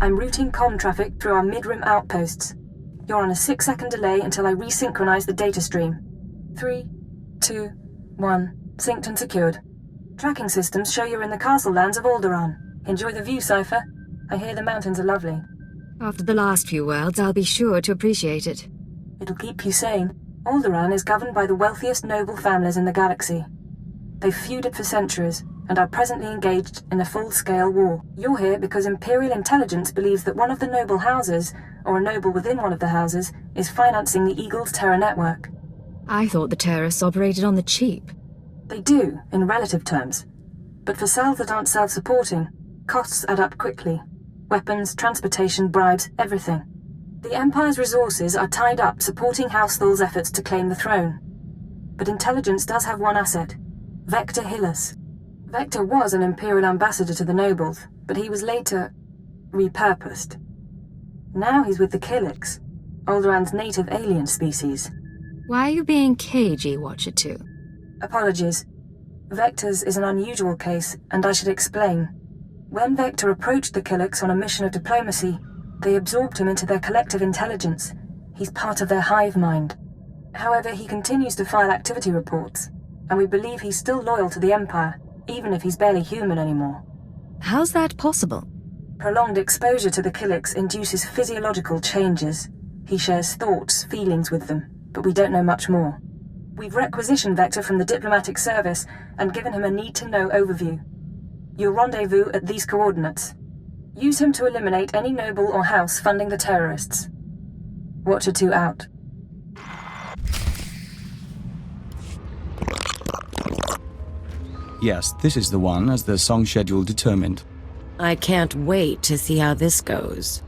I'm routing comm traffic through our mid-rim outposts. You're on a 6-second delay until I resynchronize the data stream. 3, 2, 1. Synced and secured. Tracking systems show you're in the castle lands of Alderaan. Enjoy the view, Cypher. I hear the mountains are lovely. After the last few worlds, I'll be sure to appreciate it. It'll keep you sane. Alderaan is governed by the wealthiest noble families in the galaxy. They've feuded for centuries, and are presently engaged in a full-scale war. You're here because Imperial Intelligence believes that one of the noble houses, or a noble within one of the houses, is financing the Eagle's terror network. I thought the terrorists operated on the cheap. They do, in relative terms. But for cells that aren't self-supporting, costs add up quickly. Weapons, transportation, bribes, everything. The Empire's resources are tied up supporting House Thul's efforts to claim the throne. But Intelligence does have one asset, Vector Hyllus. Vector was an Imperial ambassador to the nobles, but he was later repurposed. Now he's with the Killiks, Alderaan's native alien species. Why are you being cagey, Watcher 2? Apologies. Vector's is an unusual case, and I should explain. When Vector approached the Killiks on a mission of diplomacy, they absorbed him into their collective intelligence. He's part of their hive mind. However, he continues to file activity reports, and we believe he's still loyal to the Empire, even if he's barely human anymore. How's that possible? Prolonged exposure to the Killiks induces physiological changes. He shares thoughts, feelings with them, but we don't know much more. We've requisitioned Vector from the diplomatic service and given him a need-to-know overview. You'll rendezvous at these coordinates. Use him to eliminate any noble or house funding the terrorists. Watcher 2 out. Yes, this is the one, as the song schedule determined. I can't wait to see how this goes.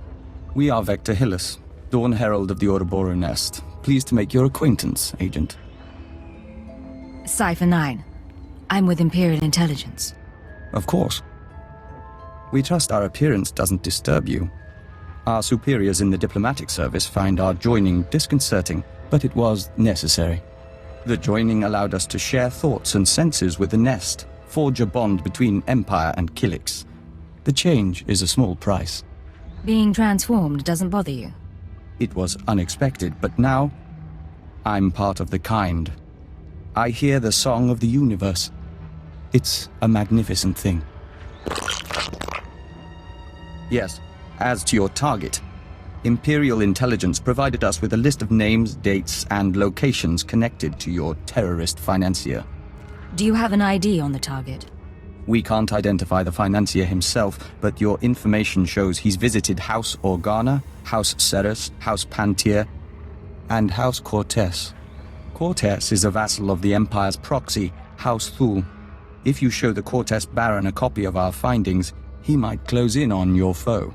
We are Vector Hyllus, Dawn Herald of the Ouroboros Nest. Pleased to make your acquaintance, Agent. Cypher 9. I'm with Imperial Intelligence. Of course. We trust our appearance doesn't disturb you. Our superiors in the diplomatic service find our joining disconcerting, but it was necessary. The joining allowed us to share thoughts and senses with the Nest, forge a bond between Empire and Killiks. The change is a small price. Being transformed doesn't bother you? It was unexpected, but now, I'm part of the kind. I hear the song of the universe. It's a magnificent thing. Yes, as to your target, Imperial Intelligence provided us with a list of names, dates, and locations connected to your terrorist financier. Do you have an ID on the target? We can't identify the financier himself, but your information shows he's visited House Organa, House Ceres, House Pantier, and House Cortess. Cortess is a vassal of the Empire's proxy, House Thul. If you show the Cortess Baron a copy of our findings, he might close in on your foe.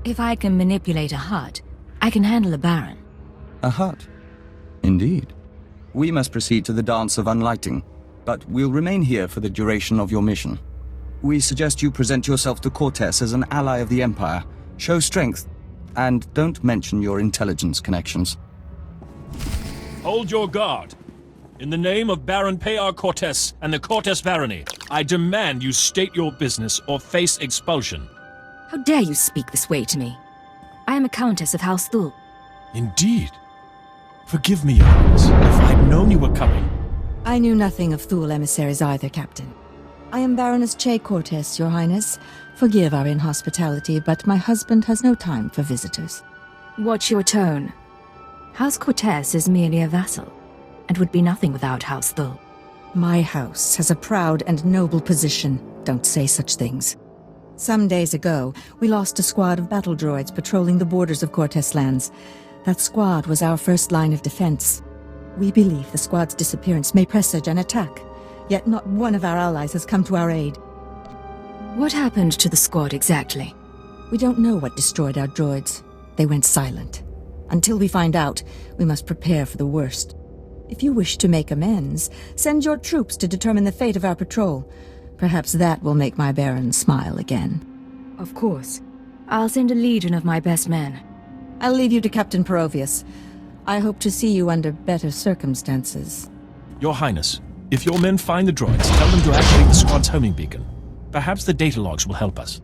If I can manipulate a hut, I can handle a Baron. A hut? Indeed. We must proceed to the Dance of Unlighting, but we'll remain here for the duration of your mission. We suggest you present yourself to Cortess as an ally of the Empire, show strength, and don't mention your intelligence connections. Hold your guard. In the name of Baron Payar Cortess and the Cortess Barony, I demand you state your business or face expulsion. How dare you speak this way to me? I am a Countess of House Thul. Indeed. Forgive me, Your Highness, if I'd known you were coming. I knew nothing of Thul emissaries either, Captain. I am Baroness Che Cortess, Your Highness. Forgive our inhospitality, but my husband has no time for visitors. Watch your tone. House Cortess is merely a vassal, and would be nothing without House Thul. My house has a proud and noble position. Don't say such things. Some days ago, we lost a squad of battle droids patrolling the borders of Cortess lands. That squad was our first line of defense. We believe the squad's disappearance may presage an attack, yet not one of our allies has come to our aid. What happened to the squad exactly? We don't know what destroyed our droids. They went silent. Until we find out, we must prepare for the worst. If you wish to make amends, send your troops to determine the fate of our patrol. Perhaps that will make my Baron smile again. Of course. I'll send a legion of my best men. I'll leave you to Captain Perovius. I hope to see you under better circumstances. Your Highness, if your men find the droids, tell them to activate the squad's homing beacon. Perhaps the data logs will help us.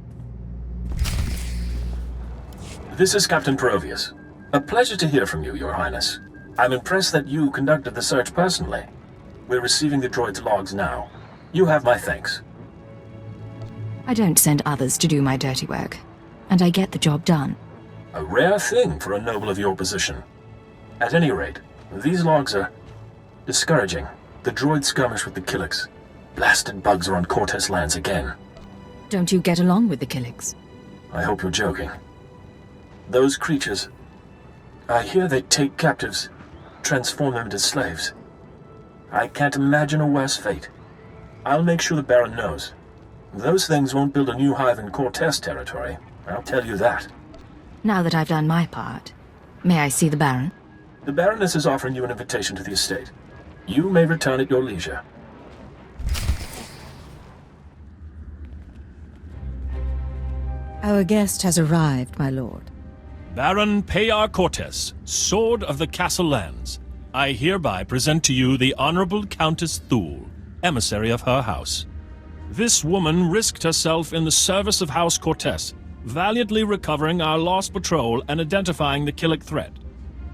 This is Captain Perovius. A pleasure to hear from you, Your Highness. I'm impressed that you conducted the search personally. We're receiving the droid's logs now. You have my thanks. I don't send others to do my dirty work, and I get the job done. A rare thing for a noble of your position. At any rate, these logs are discouraging. The droid skirmish with the Killiks. Blasted bugs are on Cortess lands again. Don't you get along with the Killiks? I hope you're joking. Those creatures... I hear they take captives, transform them into slaves. I can't imagine a worse fate. I'll make sure the Baron knows. Those things won't build a new hive in Cortess territory. I'll tell you that. Now that I've done my part, may I see the Baron? The Baroness is offering you an invitation to the estate. You may return at your leisure. Our guest has arrived, my lord. Baron Payar Cortess, Sword of the Castle Lands. I hereby present to you the Honorable Countess Thule, emissary of her house. This woman risked herself in the service of House Cortess, valiantly recovering our lost patrol and identifying the Killik threat.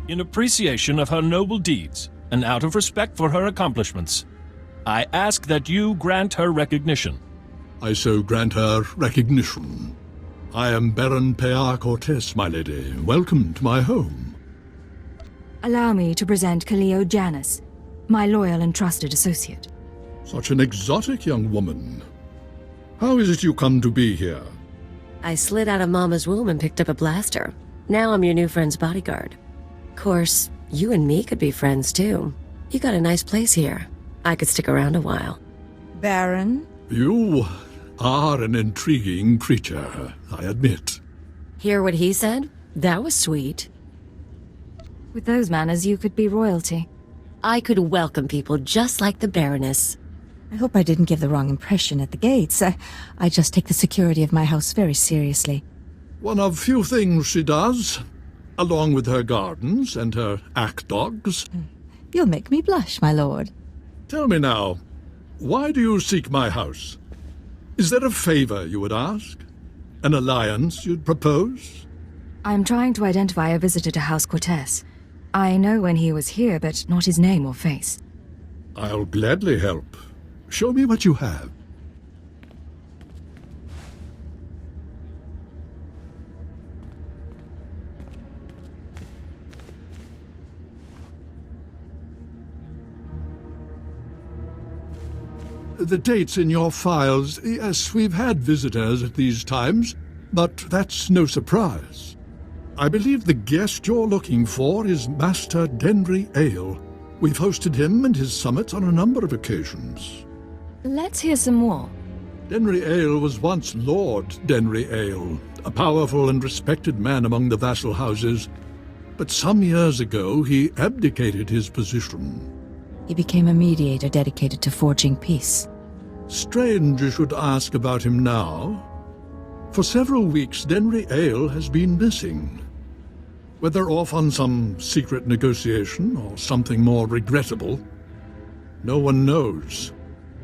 In appreciation of her noble deeds, and out of respect for her accomplishments, I ask that you grant her recognition. I so grant her recognition. I am Baron Payar Cortess, my lady. Welcome to my home. Allow me to present Kaleo Janus, my loyal and trusted associate. Such an exotic young woman. How is it you come to be here? I slid out of Mama's womb and picked up a blaster. Now I'm your new friend's bodyguard. Course, you and me could be friends too. You got a nice place here. I could stick around a while. Baron? You are an intriguing creature, I admit. Hear what he said? That was sweet. With those manners, you could be royalty. I could welcome people just like the Baroness. I hope I didn't give the wrong impression at the gates. I just take the security of my house very seriously. One of few things she does, along with her gardens and her ack dogs. You'll make me blush, my lord. Tell me now, why do you seek my house? Is there a favor you would ask? An alliance you'd propose? I'm trying to identify a visitor to House Cortess. I know when he was here, but not his name or face. I'll gladly help. Show me what you have. The dates in your files. Yes, we've had visitors at these times, but that's no surprise. I believe the guest you're looking for is Master Denry Ale. We've hosted him and his summits on a number of occasions. Let's hear some more. Denry Ale was once Lord Denry Ale, a powerful and respected man among the vassal houses. But some years ago, he abdicated his position. He became a mediator dedicated to forging peace. Strange you should ask about him now. For several weeks, Denry Ale has been missing. Whether off on some secret negotiation or something more regrettable, no one knows.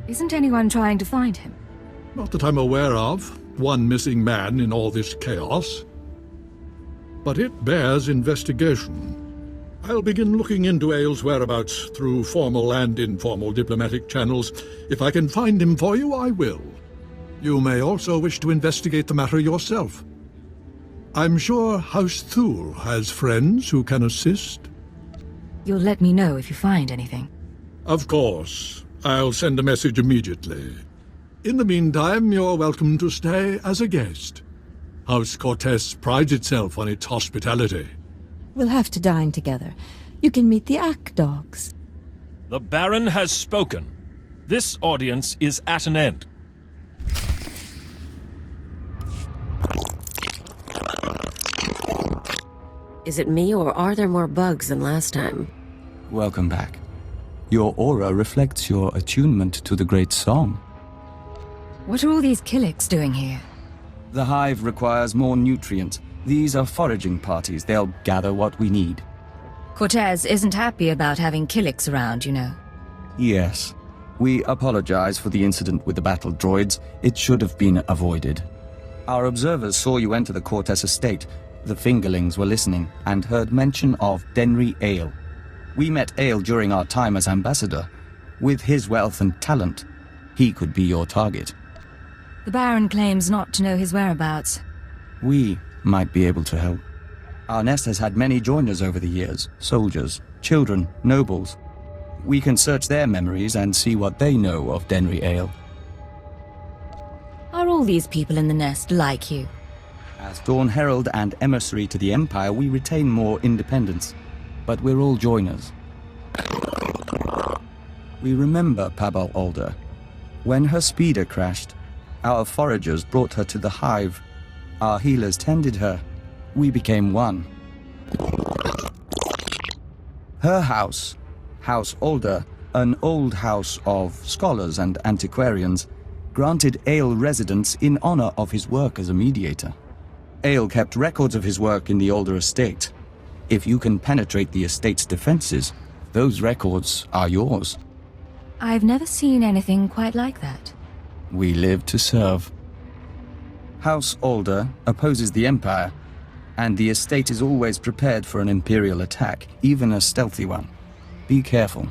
Isn't anyone trying to find him? Not that I'm aware of. One missing man in all this chaos. But it bears investigation. I'll begin looking into Ale's whereabouts through formal and informal diplomatic channels. If I can find him for you, I will. You may also wish to investigate the matter yourself. I'm sure House Thule has friends who can assist. You'll let me know if you find anything. Of course. I'll send a message immediately. In the meantime, you're welcome to stay as a guest. House Cortess prides itself on its hospitality. We'll have to dine together. You can meet the ack dogs. The Baron has spoken. This audience is at an end. Is it me, or are there more bugs than last time? Welcome back. Your aura reflects your attunement to the great song. What are all these Killiks doing here? The hive requires more nutrients. These are foraging parties. They'll gather what we need. Cortez isn't happy about having Killiks around, you know. Yes. We apologize for the incident with the battle droids. It should have been avoided. Our observers saw you enter the Cortess estate. The fingerlings were listening and heard mention of Denry Ale. We met Ale during our time as ambassador. With his wealth and talent, he could be your target. The Baron claims not to know his whereabouts. We might be able to help. Our nest has had many joiners over the years, soldiers, children, nobles. We can search their memories and see what they know of Denry Ale. Are all these people in the nest like you? As Dawn Herald and Emissary to the Empire, we retain more independence. But we're all joiners. We remember Pabal Alder. When her speeder crashed, our foragers brought her to the hive. Our healers tended her. We became one. Her house, House Alder, an old house of scholars and antiquarians, granted Ale residence in honor of his work as a mediator. Ale kept records of his work in the Alder estate. If you can penetrate the estate's defenses, those records are yours. I've never seen anything quite like that. We live to serve. House Alder opposes the Empire, and the estate is always prepared for an Imperial attack, even a stealthy one. Be careful.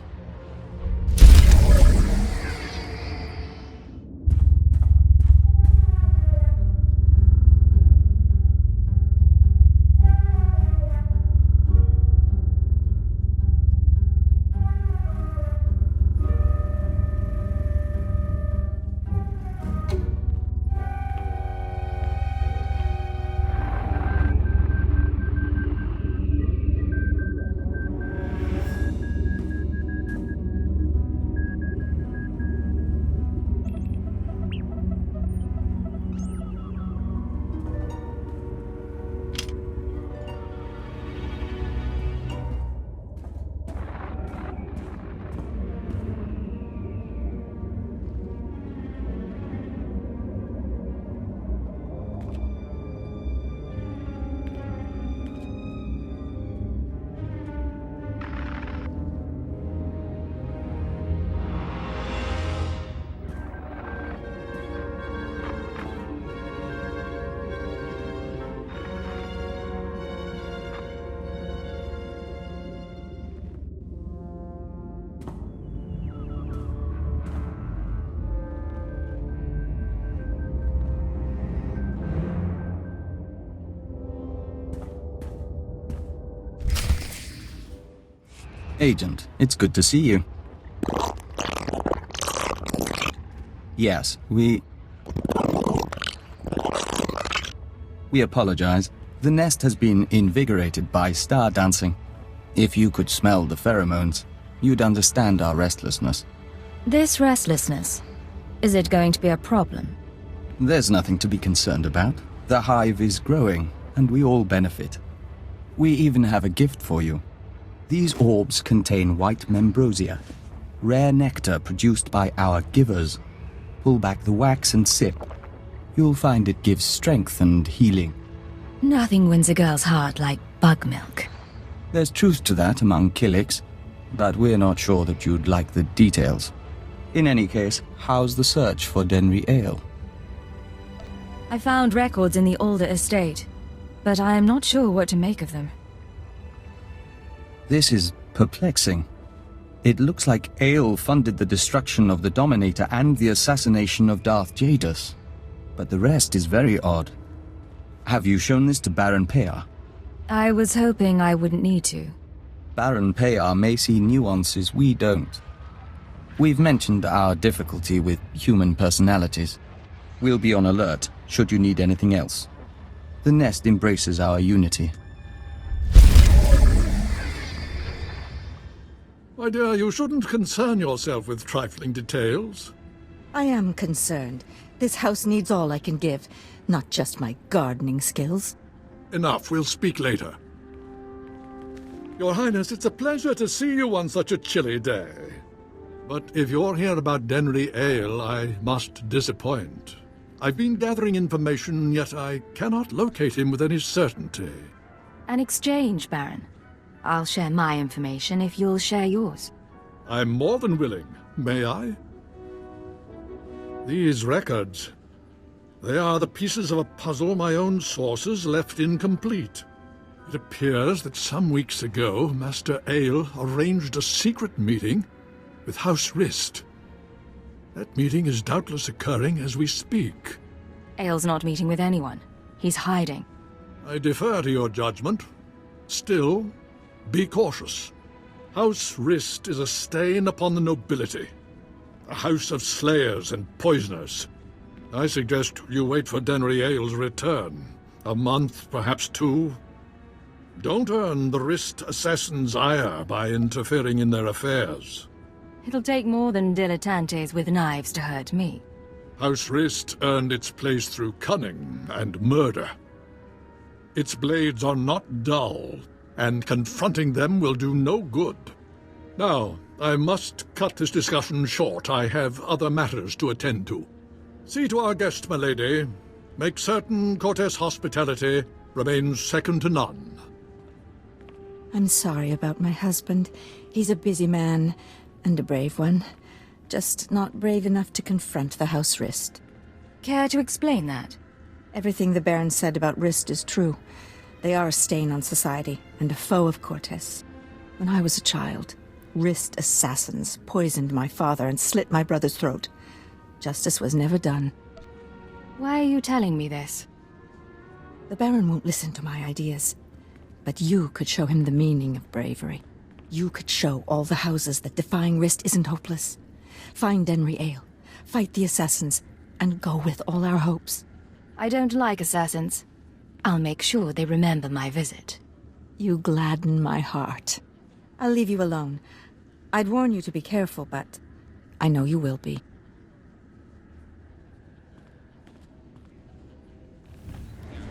Agent, it's good to see you. Yes, we apologize. The nest has been invigorated by star dancing. If you could smell the pheromones, you'd understand our restlessness. This restlessness, is it going to be a problem? There's nothing to be concerned about. The hive is growing, and we all benefit. We even have a gift for you. These orbs contain white membrosia, rare nectar produced by our givers. Pull back the wax and sip. You'll find it gives strength and healing. Nothing wins a girl's heart like bug milk. There's truth to that among Killiks, but we're not sure that you'd like the details. In any case, how's the search for Denry Ale? I found records in the Alder estate, but I am not sure what to make of them. This is perplexing. It looks like Ale funded the destruction of the Dominator and the assassination of Darth Jadus. But the rest is very odd. Have you shown this to Baron Payar? I was hoping I wouldn't need to. Baron Payar may see nuances we don't. We've mentioned our difficulty with human personalities. We'll be on alert should you need anything else. The nest embraces our unity. My dear, you shouldn't concern yourself with trifling details. I am concerned. This house needs all I can give, not just my gardening skills. Enough, we'll speak later. Your Highness, it's a pleasure to see you on such a chilly day. But if you're here about Denry Ale, I must disappoint. I've been gathering information, yet I cannot locate him with any certainty. An exchange, Baron. I'll share my information if you'll share yours. I'm more than willing. May I? These records, They are the pieces of a puzzle my own sources left incomplete. It appears that some weeks ago, Master Ale arranged a secret meeting with House Rist. That meeting is doubtless occurring as we speak. Ale's not meeting with anyone. He's hiding. I defer to your judgment. Still, be cautious. House Rist is a stain upon the nobility. A house of slayers and poisoners. I suggest you wait for Denry Ale's return. A month, perhaps 2. Don't earn the Rist assassins' ire by interfering in their affairs. It'll take more than dilettantes with knives to hurt me. House Rist earned its place through cunning and murder. Its blades are not dull, and confronting them will do no good. Now, I must cut this discussion short. I have other matters to attend to. See to our guest, my lady. Make certain Cortess hospitality remains second to none. I'm sorry about my husband. He's a busy man, and a brave one. Just not brave enough to confront the House Rist. Care to explain that? Everything the Baron said about Rist is true. They are a stain on society, and a foe of Cortess. When I was a child, Rist assassins poisoned my father and slit my brother's throat. Justice was never done. Why are you telling me this? The Baron won't listen to my ideas. But you could show him the meaning of bravery. You could show all the houses that defying Rist isn't hopeless. Find Denry Ale, fight the assassins, and go with all our hopes. I don't like assassins. I'll make sure they remember my visit. You gladden my heart. I'll leave you alone. I'd warn you to be careful, but I know you will be.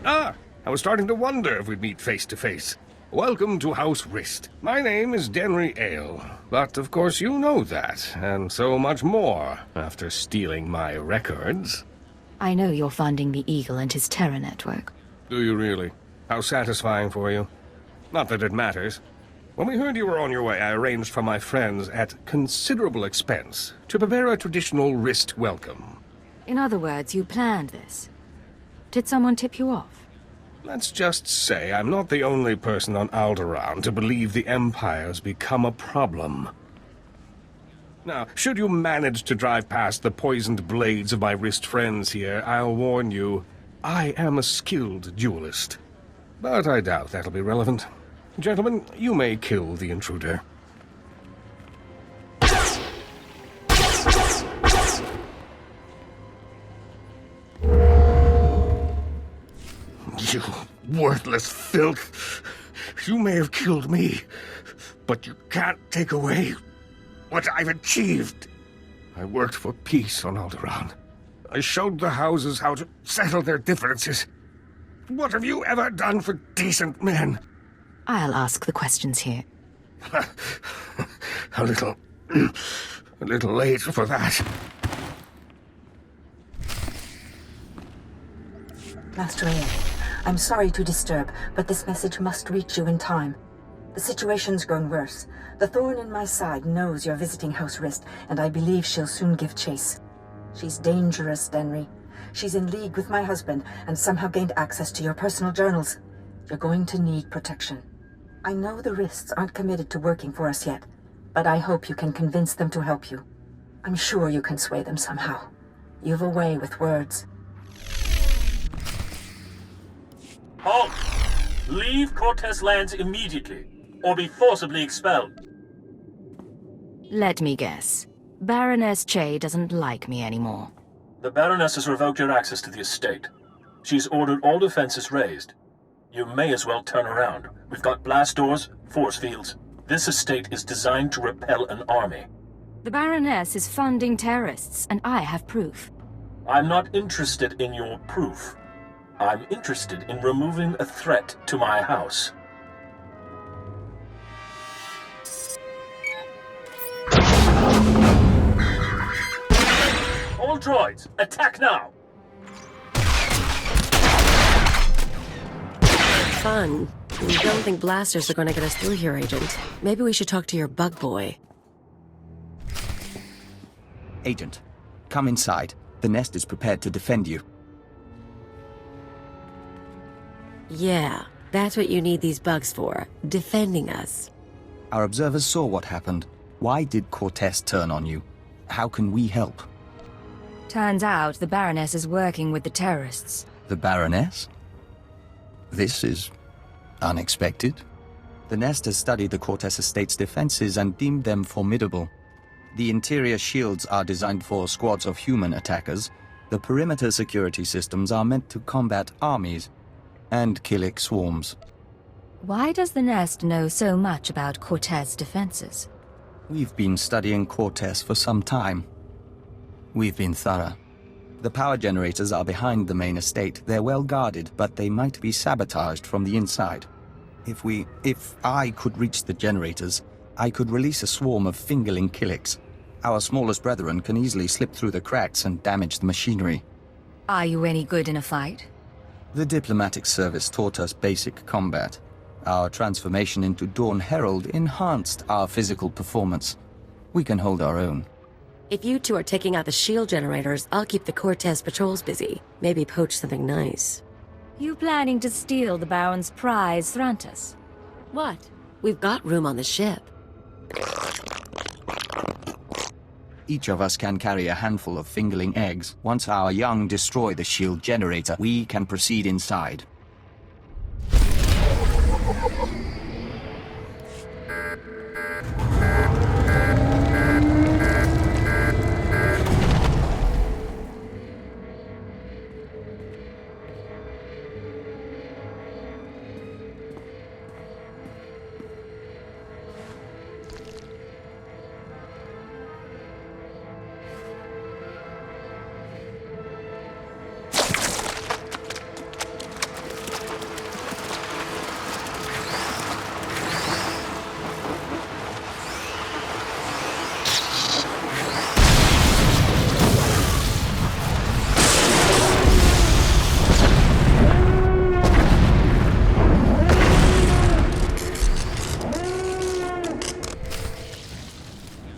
Ah, I was starting to wonder if we'd meet face to face. Welcome to House Rist. My name is Denry Ale, but of course you know that, and so much more, after stealing my records. I know you're funding the Eagle and his terror network. Do you really? How satisfying for you. Not that it matters. When we heard you were on your way, I arranged for my friends at considerable expense to prepare a traditional Rist welcome. In other words, you planned this. Did someone tip you off? Let's just say I'm not the only person on Alderaan to believe the Empire's become a problem. Now, should you manage to drive past the poisoned blades of my Rist friends here, I'll warn you, I am a skilled duelist. But I doubt that'll be relevant. Gentlemen, you may kill the intruder. You worthless filth! You may have killed me, but you can't take away what I've achieved. I worked for peace on Alderaan. I showed the houses how to settle their differences. What have you ever done for decent men? I'll ask the questions here. a little late for that. Master Ian, I'm sorry to disturb, but this message must reach you in time. The situation's grown worse. The thorn in my side knows you're visiting House Rist, and I believe she'll soon give chase. She's dangerous, Denry. She's in league with my husband, and somehow gained access to your personal journals. You're going to need protection. I know the Rists aren't committed to working for us yet, but I hope you can convince them to help you. I'm sure you can sway them somehow. You've a way with words. Halt! Leave Cortess lands immediately, or be forcibly expelled. Let me guess. Baroness Che doesn't like me anymore. The Baroness has revoked your access to the estate. She's ordered all defenses raised. You may as well turn around. We've got blast doors, force fields. This estate is designed to repel an army. The Baroness is funding terrorists, and I have proof. I'm not interested in your proof. I'm interested in removing a threat to my house. All droids, attack now! Fun. You don't think blasters are going to get us through here, Agent. Maybe we should talk to your bug boy. Agent, come inside. The nest is prepared to defend you. Yeah, that's what you need these bugs for. Defending us. Our observers saw what happened. Why did Cortess turn on you? How can we help? Turns out the Baroness is working with the terrorists. The Baroness? This is unexpected. The Nest has studied the Cortess estate's defenses and deemed them formidable. The interior shields are designed for squads of human attackers. The perimeter security systems are meant to combat armies and Killik swarms. Why does the Nest know so much about Cortez' defenses? We've been studying Cortess for some time. We've been thorough. The power generators are behind the main estate. They're well guarded, but they might be sabotaged from the inside. If I could reach the generators, I could release a swarm of fingerling Killiks. Our smallest brethren can easily slip through the cracks and damage the machinery. Are you any good in a fight? The diplomatic service taught us basic combat. Our transformation into Dawn Herald enhanced our physical performance. We can hold our own. If you two are taking out the shield generators, I'll keep the Cortez patrols busy. Maybe poach something nice. You planning to steal the Baron's prize, Thrantis? What? We've got room on the ship. Each of us can carry a handful of fingerling eggs. Once our young destroy the shield generator, we can proceed inside.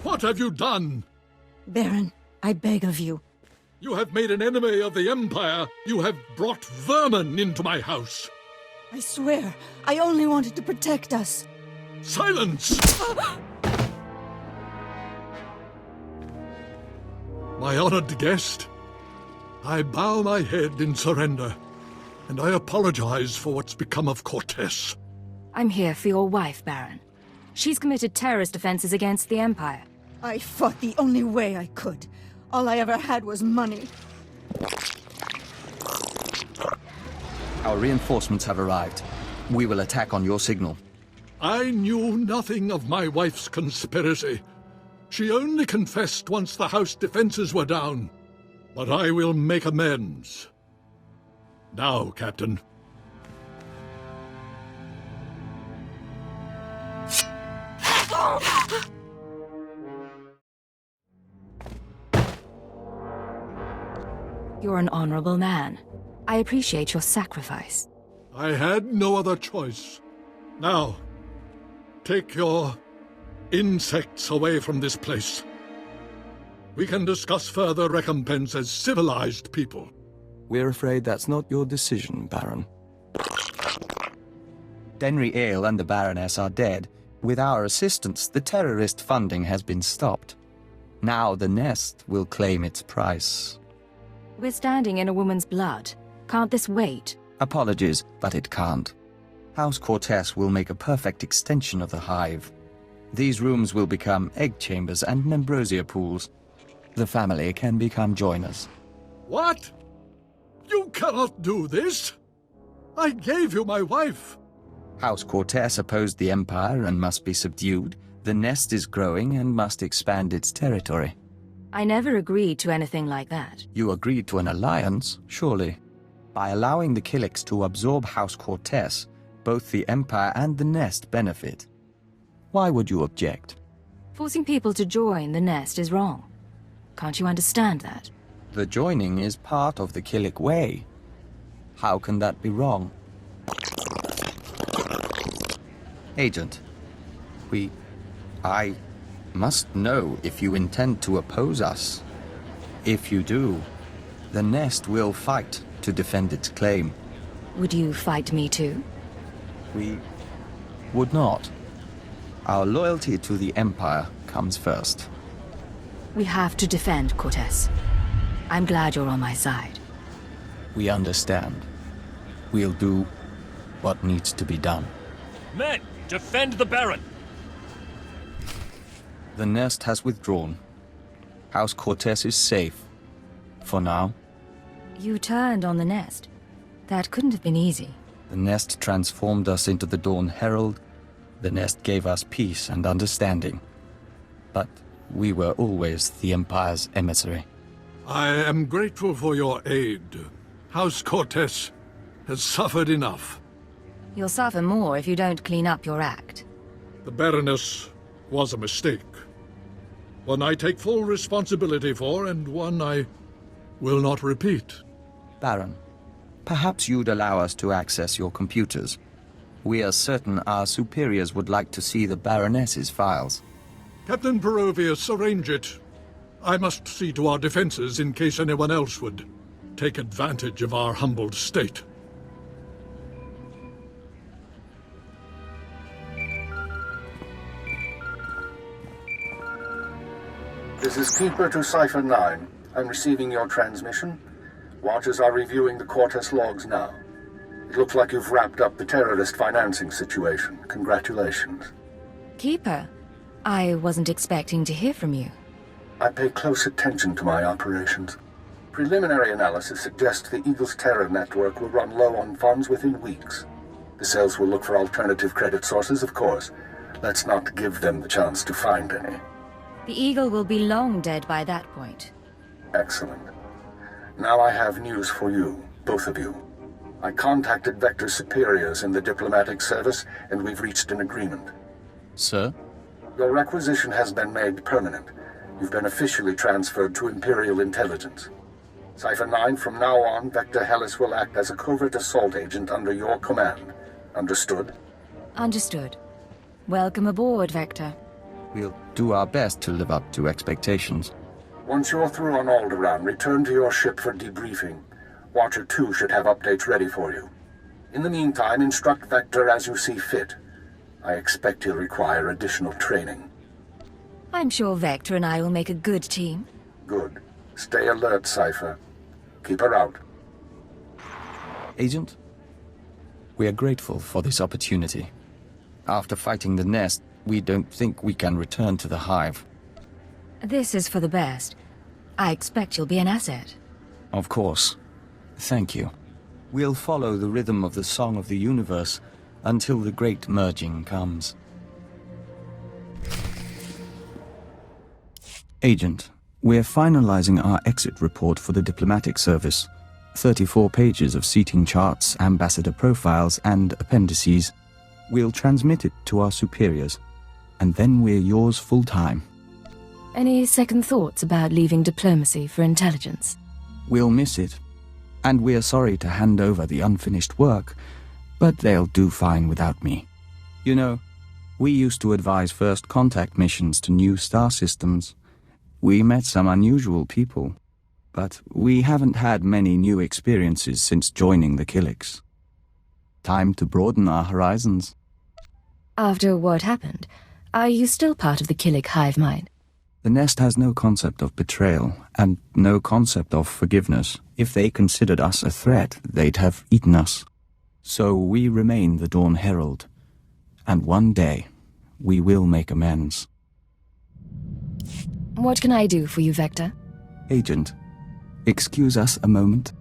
What have you done? Baron, I beg of you. You have made an enemy of the Empire. You have brought vermin into my house. I swear, I only wanted to protect us. Silence! My honored guest, I bow my head in surrender, and I apologize for what's become of Cortess. I'm here for your wife, Baron. She's committed terrorist offenses against the Empire. I fought the only way I could. All I ever had was money. Our reinforcements have arrived. We will attack on your signal. I knew nothing of my wife's conspiracy. She only confessed once the house defenses were down. But I will make amends. Now, Captain. You're an honorable man. I appreciate your sacrifice. I had no other choice. Now, take your insects away from this place. We can discuss further recompense as civilized people. We're afraid that's not your decision, Baron. Denry Ale and the Baroness are dead. With our assistance, the terrorist funding has been stopped. Now the Nest will claim its price. We're standing in a woman's blood. Can't this wait? Apologies, but it can't. House Cortess will make a perfect extension of the hive. These rooms will become egg chambers and ambrosia pools. The family can become joiners. What? You cannot do this! I gave you my wife! House Cortess opposed the Empire and must be subdued. The Nest is growing and must expand its territory. I never agreed to anything like that. You agreed to an alliance, surely. By allowing the Killiks to absorb House Cortess, both the Empire and the Nest benefit. Why would you object? Forcing people to join the Nest is wrong. Can't you understand that? The joining is part of the Killik way. How can that be wrong? Agent, I must know if you intend to oppose us. If you do, the Nest will fight to defend its claim. Would you fight me too? We would not. Our loyalty to the Empire comes first. We have to defend Cortess. I'm glad you're on my side. We understand. We'll do what needs to be done. Men, defend the Baron! The nest has withdrawn. House Cortess is safe. For now. You turned on the nest. That couldn't have been easy. The nest transformed us into the Dawn Herald. The nest gave us peace and understanding. But we were always the Empire's emissary. I am grateful for your aid. House Cortess has suffered enough. You'll suffer more if you don't clean up your act. The Baroness was a mistake. One I take full responsibility for, and one I will not repeat. Baron, perhaps you'd allow us to access your computers. We are certain our superiors would like to see the Baroness's files. Captain Perovius, arrange it. I must see to our defenses in case anyone else would take advantage of our humbled state. This is Keeper to Cipher 9. I'm receiving your transmission. Watchers are reviewing the Cortess logs now. It looks like you've wrapped up the terrorist financing situation. Congratulations. Keeper, I wasn't expecting to hear from you. I pay close attention to my operations. Preliminary analysis suggests the Eagle's terror network will run low on funds within weeks. The cells will look for alternative credit sources, of course. Let's not give them the chance to find any. The Eagle will be long dead by that point. Excellent. Now I have news for you, both of you. I contacted Vector's superiors in the diplomatic service, and we've reached an agreement. Sir? Your requisition has been made permanent. You've been officially transferred to Imperial Intelligence. Cipher 9, from now on, Vector Hyllus will act as a covert assault agent under your command. Understood? Understood. Welcome aboard, Vector. We'll do our best to live up to expectations. Once you're through on Alderaan, return to your ship for debriefing. Watcher 2 should have updates ready for you. In the meantime, instruct Vector as you see fit. I expect he'll require additional training. I'm sure Vector and I will make a good team. Good. Stay alert, Cipher. Keep her out. Agent, we are grateful for this opportunity. After fighting the nest, we don't think we can return to the Hive. This is for the best. I expect you'll be an asset. Of course. Thank you. We'll follow the rhythm of the Song of the Universe until the great merging comes. Agent, we're finalizing our exit report for the diplomatic service. 34 pages of seating charts, ambassador profiles, and appendices. We'll transmit it to our superiors, and then we're yours full-time. Any second thoughts about leaving diplomacy for intelligence? We'll miss it, and we're sorry to hand over the unfinished work, but they'll do fine without me. You know, we used to advise first contact missions to new star systems. We met some unusual people, but we haven't had many new experiences since joining the Killiks. Time to broaden our horizons. After what happened, are you still part of the Killik hive mind? The nest has no concept of betrayal, and no concept of forgiveness. If they considered us a threat, they'd have eaten us. So we remain the Dawn Herald, and one day we will make amends. What can I do for you, Vector? Agent, excuse us a moment.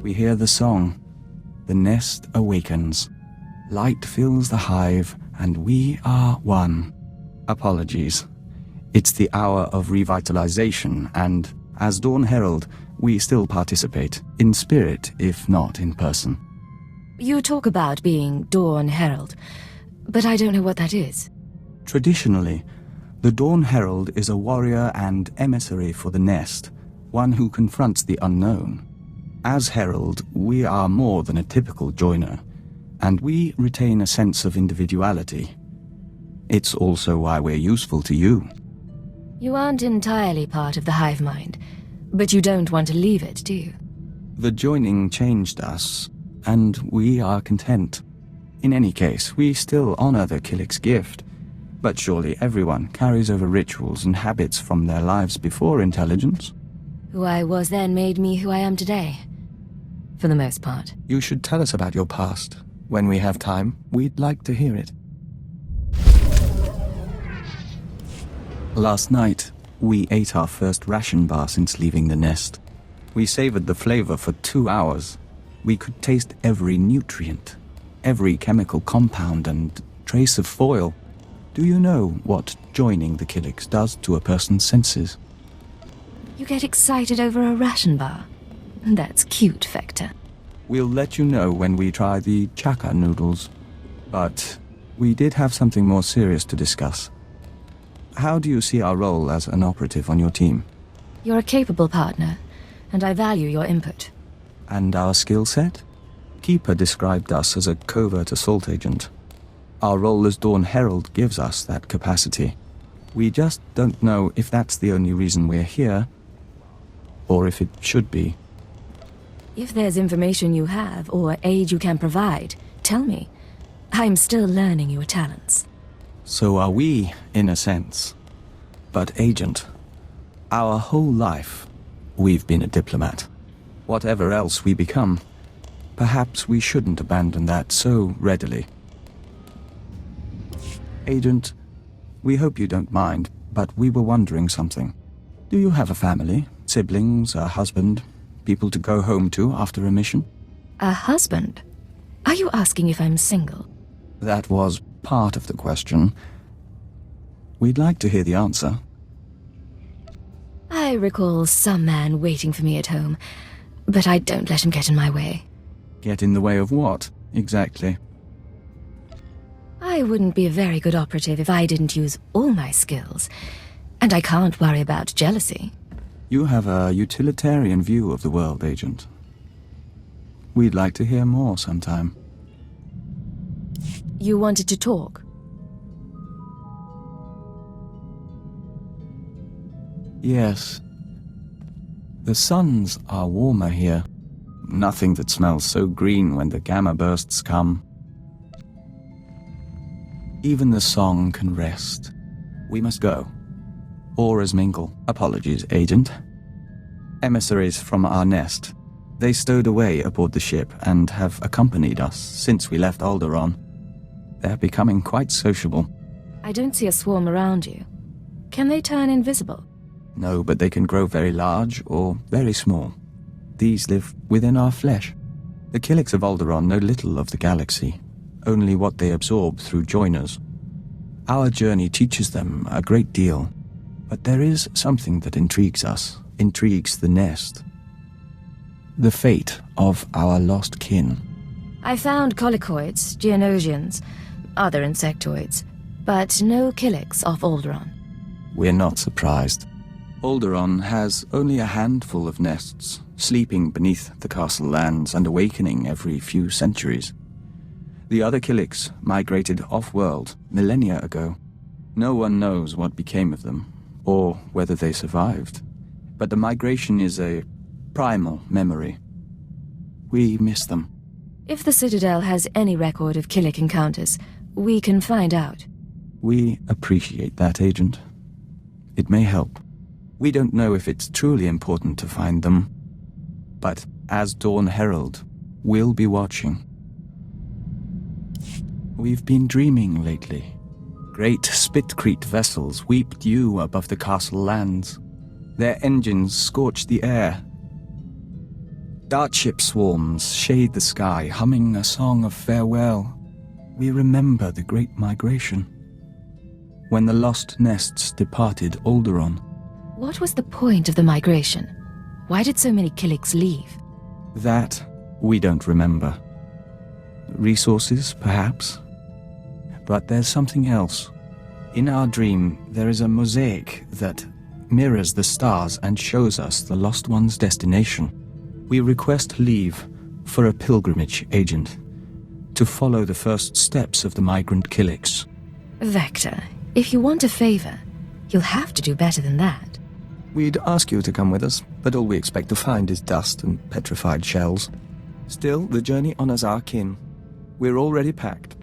We hear the song. The nest awakens. Light fills the hive, and we are one. Apologies. It's the hour of revitalization, and as Dawn Herald, we still participate, in spirit, if not in person. You talk about being Dawn Herald, but I don't know what that is. Traditionally, the Dawn Herald is a warrior and emissary for the nest, one who confronts the unknown. As Herald, we are more than a typical joiner, and we retain a sense of individuality. It's also why we're useful to you. You aren't entirely part of the hive mind, but you don't want to leave it, do you? The joining changed us, and we are content. In any case, we still honor the Killik's gift, but surely everyone carries over rituals and habits from their lives before intelligence. Who I was then made me who I am today. For the most part. You should tell us about your past. When we have time, we'd like to hear it. Last night, we ate our first ration bar since leaving the nest. We savored the flavor for 2 hours. We could taste every nutrient, every chemical compound and trace of foil. Do you know what joining the Killiks does to a person's senses? You get excited over a ration bar? That's cute, Vector. We'll let you know when we try the chaka noodles. But we did have something more serious to discuss. How do you see our role as an operative on your team? You're a capable partner, and I value your input. And our skill set? Keeper described us as a covert assault agent. Our role as Dawn Herald gives us that capacity. We just don't know if that's the only reason we're here, or if it should be. If there's information you have, or aid you can provide, tell me. I'm still learning your talents. So are we, in a sense. But Agent, our whole life, we've been a diplomat. Whatever else we become, perhaps we shouldn't abandon that so readily. Agent, we hope you don't mind, but we were wondering something. Do you have a family, siblings, a husband, people to go home to after a mission? A husband? Are you asking if I'm single? That was part of the question. We'd like to hear the answer. I recall some man waiting for me at home, but I don't let him get in my way. Get in the way of what, exactly? I wouldn't be a very good operative if I didn't use all my skills, and I can't worry about jealousy. You have a utilitarian view of the world, Agent. We'd like to hear more sometime. You wanted to talk? Yes. The suns are warmer here. Nothing that smells so green when the gamma bursts come. Even the song can rest. We must go. Auras mingle. Apologies, Agent. Emissaries from our nest. They stowed away aboard the ship and have accompanied us since we left Alderaan. They're becoming quite sociable. I don't see a swarm around you. Can they turn invisible? No, but they can grow very large or very small. These live within our flesh. The Killiks of Alderaan know little of the galaxy, only what they absorb through joiners. Our journey teaches them a great deal, but there is something that intrigues us, intrigues the nest. The fate of our lost kin. I found colicoids, geonosians, other insectoids, but no Killiks off Alderaan. We're not surprised. Alderaan has only a handful of nests, sleeping beneath the castle lands and awakening every few centuries. The other Killiks migrated off-world millennia ago. No one knows what became of them, or whether they survived. But the migration is a primal memory. We miss them. If the Citadel has any record of Killik encounters, we can find out. We appreciate that, Agent. It may help. We don't know if it's truly important to find them, but as Dawn Herald, we'll be watching. We've been dreaming lately. Great Spitcrete vessels weep dew above the castle lands. Their engines scorch the air. Dartship swarms shade the sky, humming a song of farewell. We remember the Great Migration, when the lost nests departed Alderaan. What was the point of the migration? Why did so many Killiks leave? That we don't remember. Resources, perhaps? But there's something else. In our dream, there is a mosaic that mirrors the stars and shows us the lost one's destination. We request leave for a pilgrimage, Agent, to follow the first steps of the migrant Killiks. Vector, if you want a favor, you'll have to do better than that. We'd ask you to come with us, but all we expect to find is dust and petrified shells. Still, the journey honors our kin. We're already packed.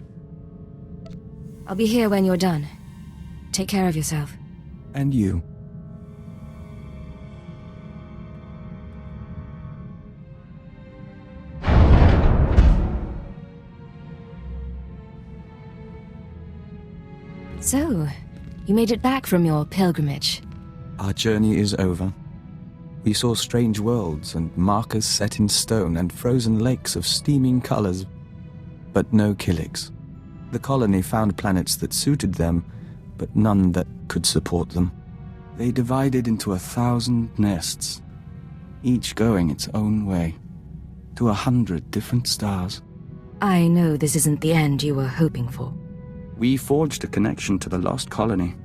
I'll be here when you're done. Take care of yourself. And you. So, you made it back from your pilgrimage. Our journey is over. We saw strange worlds and markers set in stone and frozen lakes of steaming colors, but no Killiks. The colony found planets that suited them, but none that could support them. They divided into 1,000 nests, each going its own way, to 100 different stars. I know this isn't the end you were hoping for. We forged a connection to the lost colony.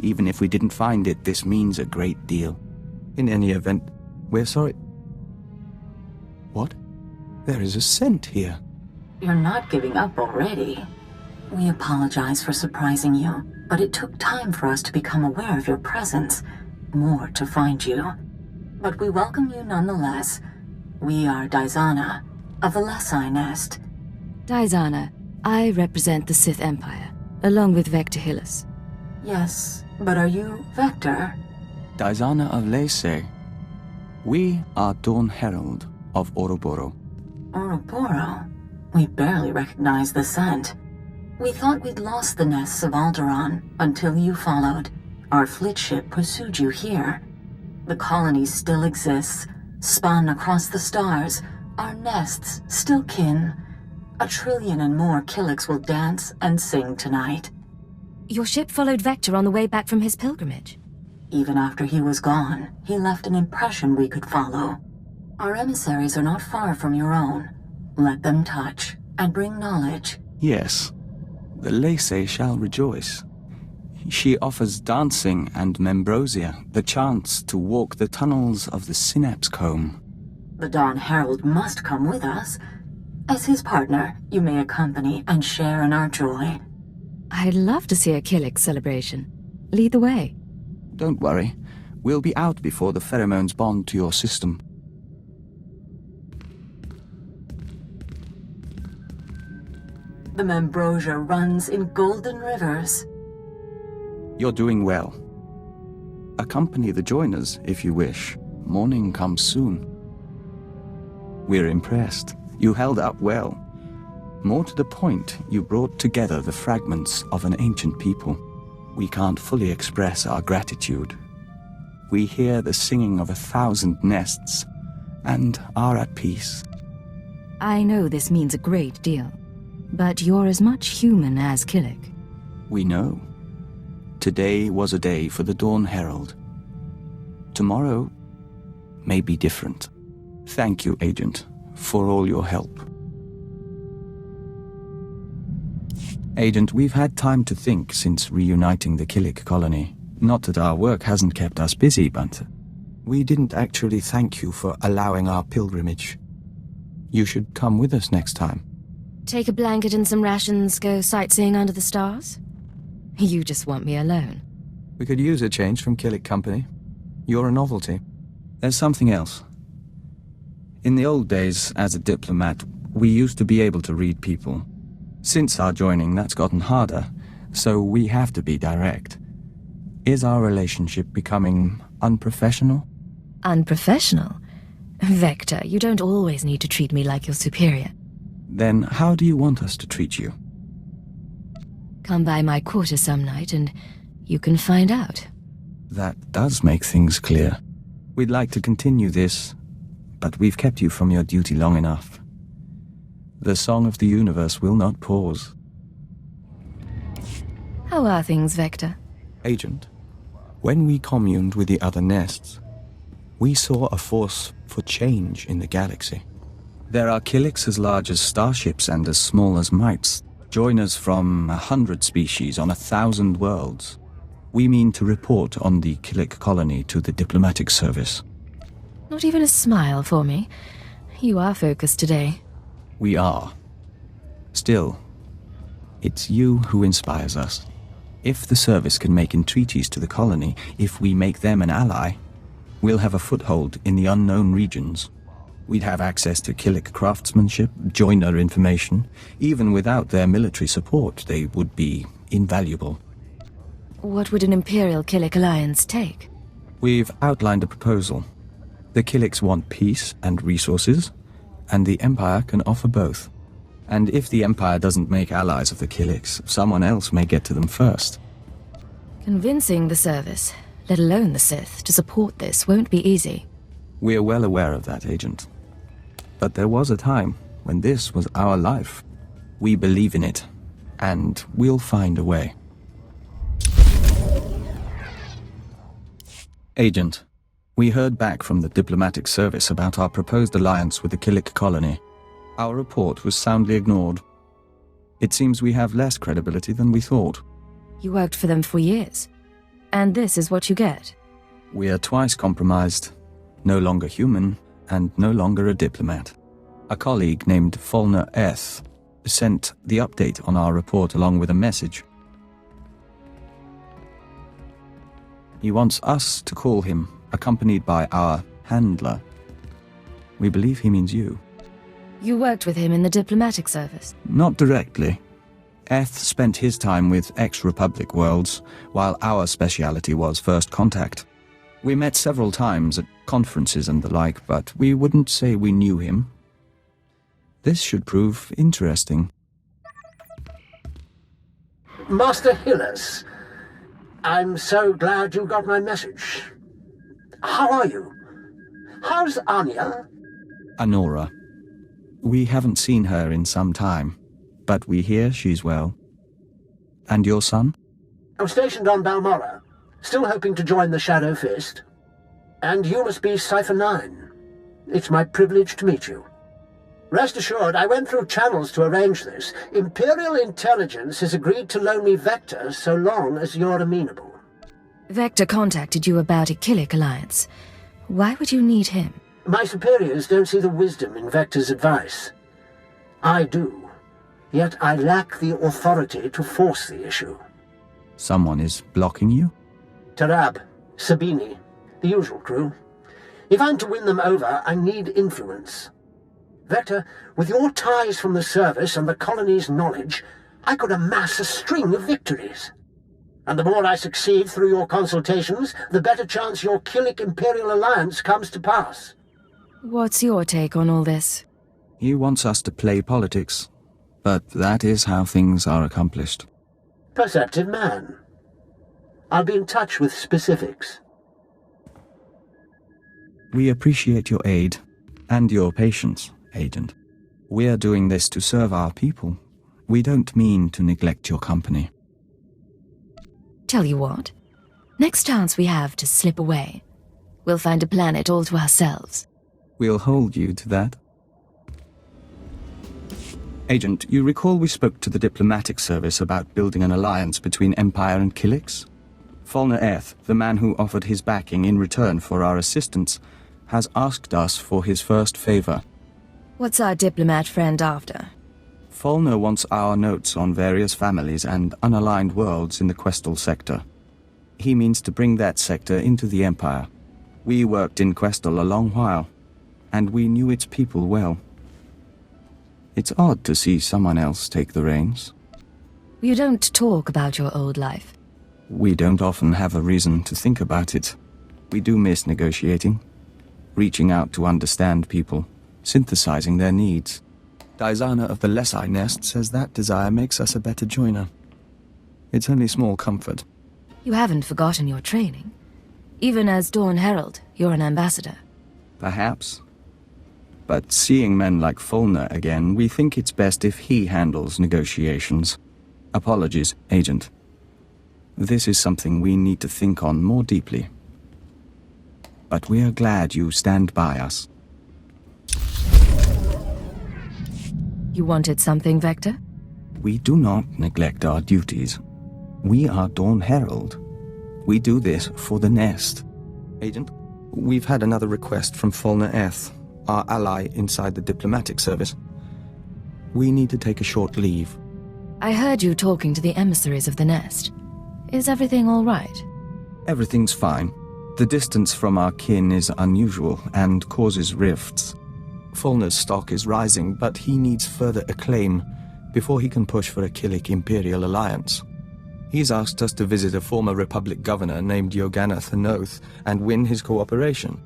Even if we didn't find it, this means a great deal. In any event, we're sorry. What? There is a scent here. You're not giving up already. We apologize for surprising you, but it took time for us to become aware of your presence. More to find you. But we welcome you nonetheless. We are Daizana, of the Lesai Nest. Daizana, I represent the Sith Empire, along with Vector Hyllus. Yes, but are you Vector? Daizana of Lesai. We are Dawn Herald of Oroboro. Oroboro? We barely recognize the scent. We thought we'd lost the nests of Alderaan until you followed. Our fleet ship pursued you here. The colony still exists, spun across the stars. Our nests still kin. 1 trillion and more Killiks will dance and sing tonight. Your ship followed Vector on the way back from his pilgrimage. Even after he was gone, he left an impression we could follow. Our emissaries are not far from your own. Let them touch and bring knowledge. Yes, the Lesai shall rejoice. She offers dancing and membrosia, the chance to walk the tunnels of the Synapse Comb. The Dawn Herald must come with us. As his partner, you may accompany and share in our joy. I'd love to see a Killik celebration. Lead the way. Don't worry. We'll be out before the pheromones bond to your system. The Membrosia runs in golden rivers. You're doing well. Accompany the joiners if you wish. Morning comes soon. We're impressed. You held up well. More to the point, you brought together the fragments of an ancient people. We can't fully express our gratitude. We hear the singing of 1,000 nests, and are at peace. I know this means a great deal, but you're as much human as Killik. We know. Today was a day for the Dawn Herald. Tomorrow may be different. Thank you, Agent, for all your help. Agent, we've had time to think since reuniting the Killik colony. Not that our work hasn't kept us busy, but we didn't actually thank you for allowing our pilgrimage. You should come with us next time. Take a blanket and some rations, go sightseeing under the stars? You just want me alone. We could use a change from Killik company. You're a novelty. There's something else. In the old days, as a diplomat, we used to be able to read people. Since our joining, that's gotten harder, so we have to be direct. Is our relationship becoming unprofessional? Unprofessional? Vector, you don't always need to treat me like your superior. Then how do you want us to treat you? Come by my quarters some night and you can find out. That does make things clear. We'd like to continue this, but we've kept you from your duty long enough. The song of the universe will not pause. How are things, Vector? Agent, when we communed with the other nests, we saw a force for change in the galaxy. There are Killiks as large as starships and as small as mites, joiners from 100 species on 1,000 worlds. We mean to report on the Killik colony to the diplomatic service. Not even a smile for me. You are focused today. We are. Still, it's you who inspires us. If the service can make entreaties to the colony, if we make them an ally, we'll have a foothold in the unknown regions. We'd have access to Killik craftsmanship, joiner information. Even without their military support, they would be invaluable. What would an Imperial Killik alliance take? We've outlined a proposal. The Killiks want peace and resources, and the Empire can offer both. And if the Empire doesn't make allies of the Killiks, someone else may get to them first. Convincing the service, let alone the Sith, to support this won't be easy. We're well aware of that, Agent. But there was a time when this was our life. We believe in it, and we'll find a way. Agent, we heard back from the diplomatic service about our proposed alliance with the Killik colony. Our report was soundly ignored. It seems we have less credibility than we thought. You worked for them for years, and this is what you get. We are twice compromised, no longer human, and no longer a diplomat. A colleague named Fulner Eth sent the update on our report along with a message. He wants us to call him, accompanied by our handler. We believe he means you. You worked with him in the diplomatic service? Not directly. Eth spent his time with ex-Republic worlds, while our speciality was first contact. We met several times at conferences and the like, but we wouldn't say we knew him. This should prove interesting. Master Hyllus, I'm so glad you got my message. How are you? How's Anya? Anora. We haven't seen her in some time, but we hear she's well. And your son? I'm stationed on Balmorra, still hoping to join the Shadow Fist. And you must be Cypher 9. It's my privilege to meet you. Rest assured, I went through channels to arrange this. Imperial Intelligence has agreed to loan me Vector so long as you're amenable. Vector contacted you about a Killik alliance. Why would you need him? My superiors don't see the wisdom in Vector's advice. I do. Yet I lack the authority to force the issue. Someone is blocking you? Tarab, Sabini, the usual crew. If I'm to win them over, I need influence. Vector, with your ties from the service and the colony's knowledge, I could amass a string of victories. And the more I succeed through your consultations, the better chance your Killik Imperial Alliance comes to pass. What's your take on all this? He wants us to play politics, but that is how things are accomplished. Perceptive man. I'll be in touch with specifics. We appreciate your aid and your patience, Agent. We're doing this to serve our people. We don't mean to neglect your company. Tell you what, next chance we have to slip away, we'll find a planet all to ourselves. We'll hold you to that. Agent, you recall we spoke to the diplomatic service about building an alliance between Empire and Killiks? Fulner Eth, the man who offered his backing in return for our assistance, has asked us for his first favor. What's our diplomat friend after? Fulner wants our notes on various families and unaligned worlds in the Questal sector. He means to bring that sector into the Empire. We worked in Questal a long while, and we knew its people well. It's odd to see someone else take the reins. You don't talk about your old life. We don't often have a reason to think about it. We do miss negotiating, reaching out to understand people, synthesizing their needs. Dizana of the Lesai Nest says that desire makes us a better joiner. It's only small comfort. You haven't forgotten your training. Even as Dawn Herald, you're an ambassador. Perhaps. But seeing men like Fulner again, we think it's best if he handles negotiations. Apologies, Agent. This is something we need to think on more deeply. But we are glad you stand by us. You wanted something, Vector? We do not neglect our duties. We are Dawn Herald. We do this for the Nest. Agent, we've had another request from Fulner Eth, our ally inside the diplomatic service. We need to take a short leave. I heard you talking to the Emissaries of the Nest. Is everything all right? Everything's fine. The distance from our kin is unusual and causes rifts. Fulner's stock is rising, but he needs further acclaim before he can push for a Killik Imperial alliance. He's asked us to visit a former Republic governor named Yogana Thanoth and win his cooperation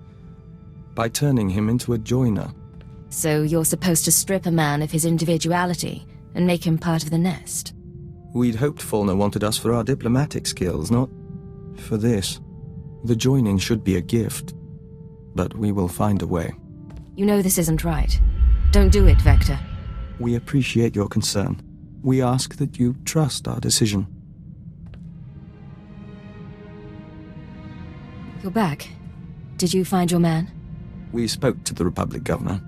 by turning him into a joiner. So you're supposed to strip a man of his individuality and make him part of the nest? We'd hoped Fulner wanted us for our diplomatic skills, not for this. The joining should be a gift, but we will find a way. You know this isn't right. Don't do it, Vector. We appreciate your concern. We ask that you trust our decision. You're back. Did you find your man? We spoke to the Republic governor.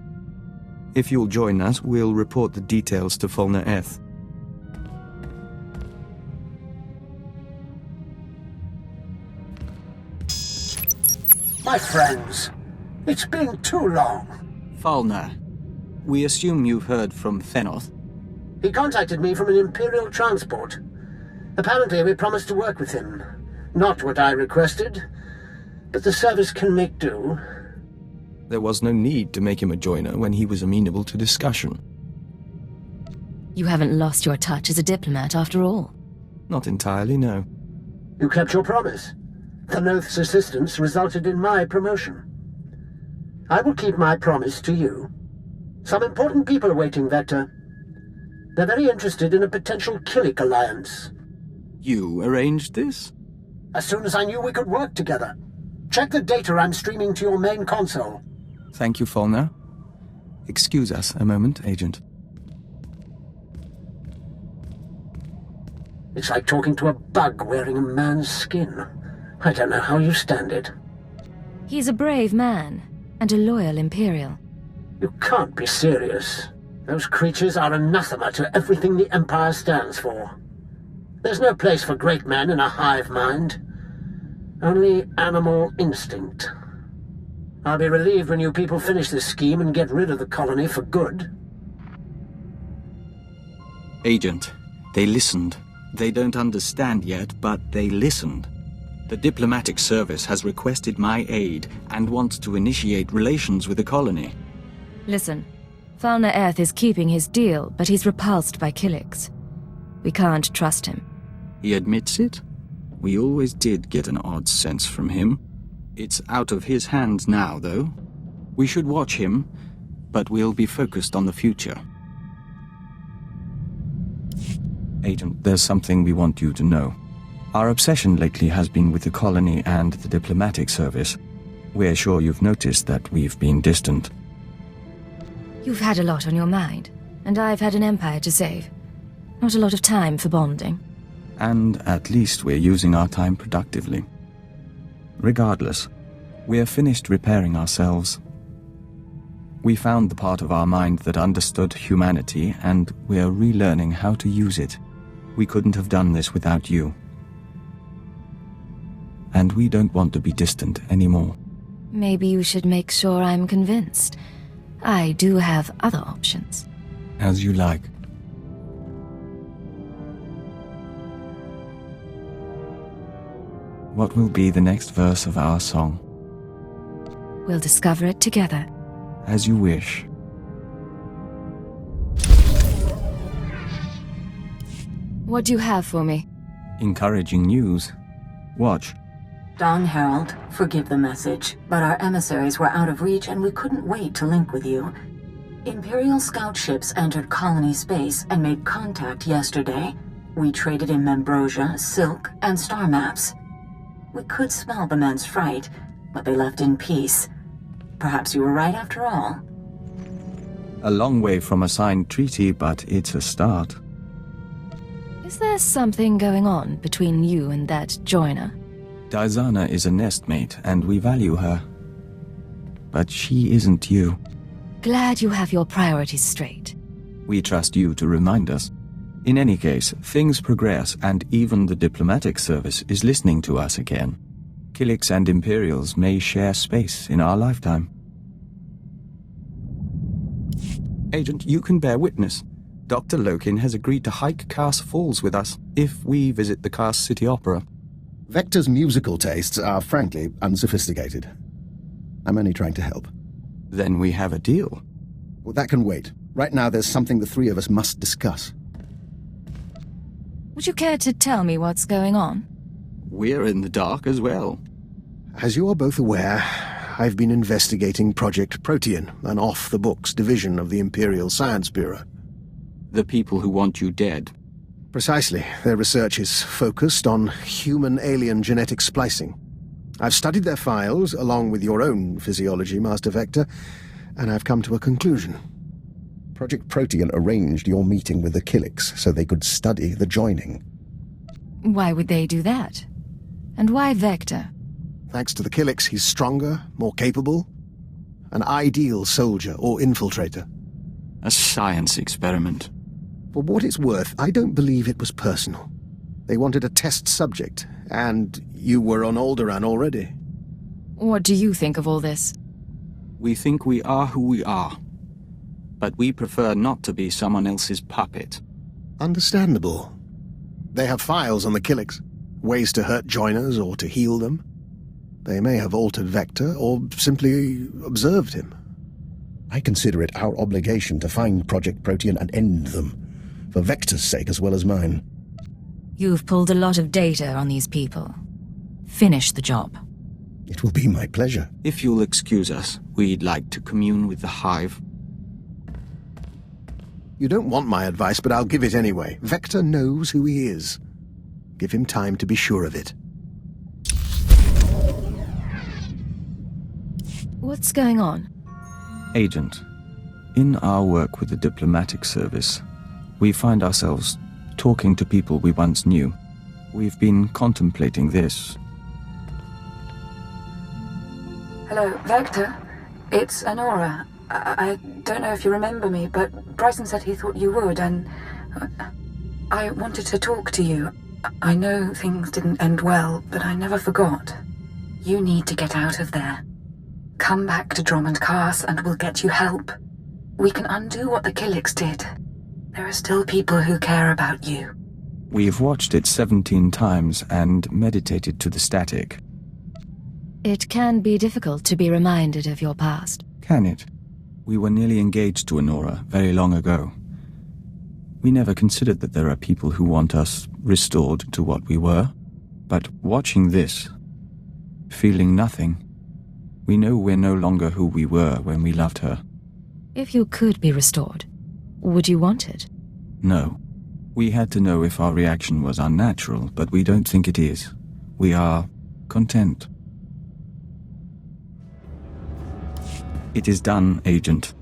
If you'll join us, we'll report the details to Fulner Eth. My friends, it's been too long. Fulner, we assume you've heard from Thanoth. He contacted me from an Imperial transport. Apparently we promised to work with him. Not what I requested, but the service can make do. There was no need to make him a joiner when he was amenable to discussion. You haven't lost your touch as a diplomat after all. Not entirely, no. You kept your promise. Thanoth's assistance resulted in my promotion. I will keep my promise to you. Some important people are waiting, Vector. They're very interested in a potential Killik alliance. You arranged this? As soon as I knew we could work together. Check the data I'm streaming to your main console. Thank you, Fulner. Excuse us a moment, Agent. It's like talking to a bug wearing a man's skin. I don't know how you stand it. He's a brave man, and a loyal Imperial. You can't be serious. Those creatures are anathema to everything the Empire stands for. There's no place for great men in a hive mind. Only animal instinct. I'll be relieved when you people finish this scheme and get rid of the colony for good. Agent, they listened. They don't understand yet, but they listened. The diplomatic service has requested my aid and wants to initiate relations with the colony. Listen, Fulner Eth is keeping his deal, but he's repulsed by Killiks. We can't trust him. He admits it? We always did get an odd sense from him. It's out of his hands now, though. We should watch him, but we'll be focused on the future. Agent, there's something we want you to know. Our obsession lately has been with the colony and the diplomatic service. We're sure you've noticed that we've been distant. You've had a lot on your mind, and I've had an empire to save. Not a lot of time for bonding. And at least we're using our time productively. Regardless, we're finished repairing ourselves. We found the part of our mind that understood humanity, and we're relearning how to use it. We couldn't have done this without you. And we don't want to be distant anymore. Maybe you should make sure I'm convinced. I do have other options. As you like. What will be the next verse of our song? We'll discover it together. As you wish. What do you have for me? Encouraging news. Watch. Dawn Herald, forgive the message, but our emissaries were out of reach and we couldn't wait to link with you. Imperial scout ships entered colony space and made contact yesterday. We traded in Membrosia, silk, and star maps. We could smell the men's fright, but they left in peace. Perhaps you were right after all. A long way from a signed treaty, but it's a start. Is there something going on between you and that joiner? Dizana is a nestmate, and we value her. But she isn't you. Glad you have your priorities straight. We trust you to remind us. In any case, things progress, and even the diplomatic service is listening to us again. Killiks and Imperials may share space in our lifetime. Agent, you can bear witness. Dr. Lokin has agreed to hike Kars Falls with us if we visit the Kars City Opera. Vector's musical tastes are frankly unsophisticated. I'm only trying to help. Then we have a deal. Well, that can wait. Right now there's something the three of us must discuss. Would you care to tell me what's going on? We're in the dark as well. As you are both aware, I've been investigating Project Protean, an off-the-books division of the Imperial Science Bureau. The people who want you dead. Precisely. Their research is focused on human-alien genetic splicing. I've studied their files, along with your own physiology, Master Vector, and I've come to a conclusion. Project Protean arranged your meeting with the Killiks so they could study the joining. Why would they do that? And why Vector? Thanks to the Killiks, he's stronger, more capable. An ideal soldier or infiltrator. A science experiment. For what it's worth, I don't believe it was personal. They wanted a test subject, and you were on Alderaan already. What do you think of all this? We think we are who we are. But we prefer not to be someone else's puppet. Understandable. They have files on the Killiks. Ways to hurt joiners or to heal them. They may have altered Vector or simply observed him. I consider it our obligation to find Project Protean and end them. For Vector's sake as well as mine. You've pulled a lot of data on these people. Finish the job. It will be my pleasure. If you'll excuse us, we'd like to commune with the Hive. You don't want my advice, but I'll give it anyway. Vector knows who he is. Give him time to be sure of it. What's going on? Agent, in our work with the diplomatic service, we find ourselves talking to people we once knew. We've been contemplating this. Hello, Vector. It's Honora. I don't know if you remember me, but Bryson said he thought you would, and I wanted to talk to you. I know things didn't end well, but I never forgot. You need to get out of there. Come back to Drummond Cast and we'll get you help. We can undo what the Killiks did. There are still people who care about you. We've watched it 17 times and meditated to the static. It can be difficult to be reminded of your past. Can it? We were nearly engaged to Honora very long ago. We never considered that there are people who want us restored to what we were. But watching this, feeling nothing, we know we're no longer who we were when we loved her. If you could be restored, would you want it? No. We had to know if our reaction was unnatural, but we don't think it is. We are content. It is done, Agent.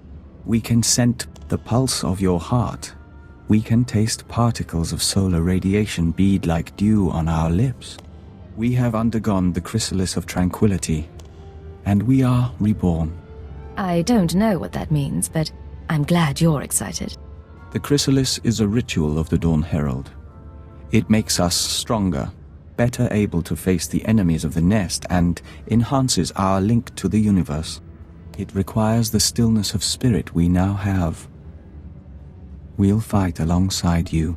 We can scent the pulse of your heart. We can taste particles of solar radiation bead like dew on our lips. We have undergone the chrysalis of tranquility, and we are reborn. I don't know what that means, but I'm glad you're excited. The chrysalis is a ritual of the Dawn Herald. It makes us stronger, better able to face the enemies of the nest, and enhances our link to the universe. It requires the stillness of spirit we now have. We'll fight alongside you.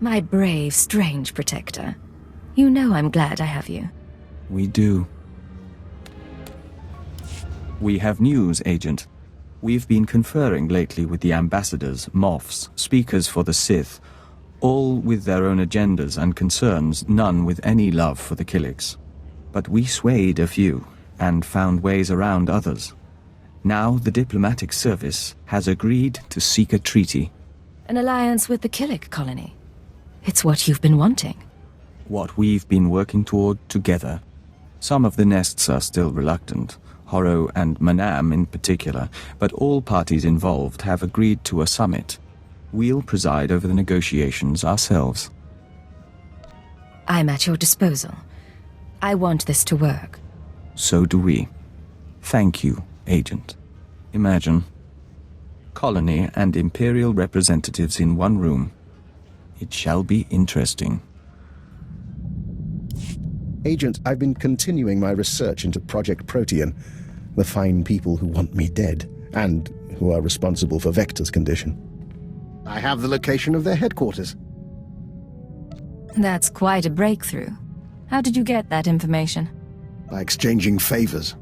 My brave, strange protector. You know I'm glad I have you. We do. We have news, Agent. We've been conferring lately with the ambassadors, moffs, speakers for the Sith, all with their own agendas and concerns, none with any love for the Killiks. But we swayed a few, and found ways around others. Now the diplomatic service has agreed to seek a treaty. An alliance with the Killik colony. It's what you've been wanting. What we've been working toward together. Some of the nests are still reluctant, Horo and Manam in particular, but all parties involved have agreed to a summit. We'll preside over the negotiations ourselves. I'm at your disposal. I want this to work. So do we. Thank you, Agent. Imagine. Colony and Imperial representatives in one room. It shall be interesting. Agent, I've been continuing my research into Project Protean, the fine people who want me dead, and who are responsible for Vector's condition. I have the location of their headquarters. That's quite a breakthrough. How did you get that information? By exchanging favors,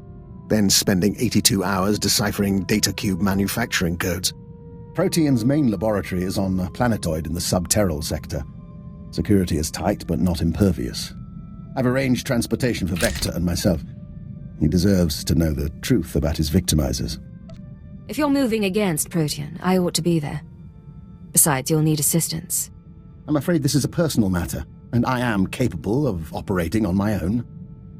then spending 82 hours deciphering data cube manufacturing codes. Protean's main laboratory is on a planetoid in the subterral sector. Security is tight, but not impervious. I've arranged transportation for Vector and myself. He deserves to know the truth about his victimizers. If you're moving against Protean, I ought to be there. Besides, you'll need assistance. I'm afraid this is a personal matter, and I am capable of operating on my own.